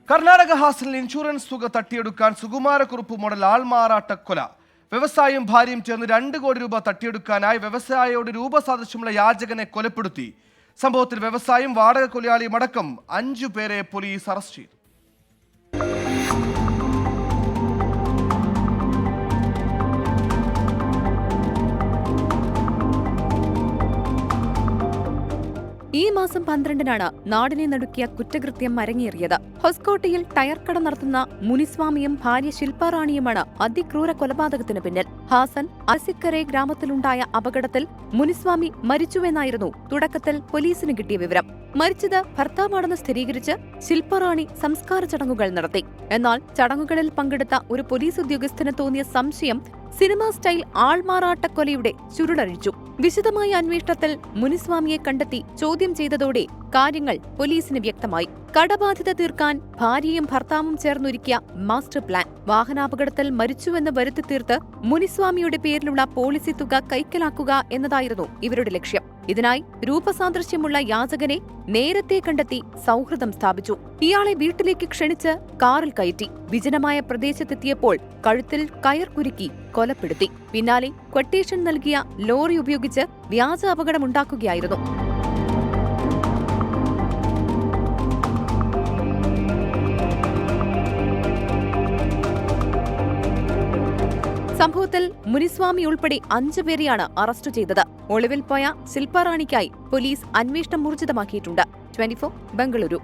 Karnataka ഹാസനിൽ insurance തുക തട്ടിയെടുക്കാൻ Sukumara Kurup model ആൾമാറാട്ടക്കൊല. വ്യവസായിയും ഭാര്യയും ചേർന്ന് 2 കോടി രൂപ തട്ടിയെടുക്കാനായി വ്യവസായിയോട് രൂപസാദൃശ്യമുള്ള യാചകനെ കൊലപ്പെടുത്തി. സംഭവത്തിൽ വ്യവസായിയും വാടക കൊലയാളിയും അടക്കം 5 പേരെ പോലീസ് അറസ്റ്റ് ചെയ്തു. ഈ മാസം 12-നാണ് നാടിനെ നടുക്കിയ കുറ്റകൃത്യം അരങ്ങേറിയത്. ഹൊസ്കോട്ടയിൽ ടയർ കട നടത്തുന്ന മുനിസ്വാമിയും ഭാര്യ ശില്പാറാണിയുമാണ് അതിക്രൂര കൊലപാതകത്തിന് പിന്നിൽ. ഹാസൻ അസിക്കരെ ഗ്രാമത്തിലുണ്ടായ അപകടത്തിൽ മുനിസ്വാമി മരിച്ചുവെന്നായിരുന്നു തുടക്കത്തിൽ പോലീസിന് കിട്ടിയ വിവരം. മരിച്ചത് ഭർത്താവാണെന്ന് സ്ഥിരീകരിച്ച് ശില്പാറാണി സംസ്കാര ചടങ്ങുകൾ നടത്തി. എന്നാൽ ചടങ്ങുകളിൽ പങ്കെടുത്ത ഒരു പോലീസ് ഉദ്യോഗസ്ഥന് തോന്നിയ സംശയം സിനിമാ സ്റ്റൈൽ ആൾമാറാട്ടക്കൊലയുടെ ചുരുളഴിച്ചു. വിശദമായ അന്വേഷണത്തിൽ മുനിസ്വാമിയെ കണ്ടെത്തി ചോദ്യം ചെയ്തതോടെ കാര്യങ്ങൾ പോലീസിന് വ്യക്തമായി. കടബാധ്യത തീർക്കാൻ ഭാര്യയും ഭർത്താവും ചേർന്നൊരുക്കിയ മാസ്റ്റർ പ്ലാൻ. വാഹനാപകടത്തിൽ മരിച്ചുവെന്ന് വരുത്തി തീർത്ത് മുനിസ്വാമിയുടെ പേരിലുള്ള പോളിസി തുക കൈക്കലാക്കുക എന്നതായിരുന്നു ഇവരുടെ ലക്ഷ്യം. ഇതിനായി രൂപസാദൃശ്യമുള്ള യാചകനെ നേരത്തെ കണ്ടെത്തി സൗഹൃദം സ്ഥാപിച്ചു. ഇയാളെ വീട്ടിലേക്ക് ക്ഷണിച്ച് കാറിൽ കയറ്റി വിജനമായ പ്രദേശത്തെത്തിയപ്പോൾ കഴുത്തിൽ കയർ കുരുക്കി കൊലപ്പെടുത്തി. പിന്നാലെ ക്വട്ടേഷൻ നൽകിയ ലോറി ഉപയോഗിച്ച് വ്യാജ അപകടമുണ്ടാക്കുകയായിരുന്നു. സംഭവത്തിൽ മുനിസ്വാമി ഉൾപ്പെടെ 5 പേരെയാണ് അറസ്റ്റ് ചെയ്തത്. ഒളിവിൽ പോയ ശില്പാറാണിക്കായി പോലീസ് അന്വേഷണം ഊർജിതമാക്കിയിട്ടുണ്ട്. 24 ബംഗളൂരു.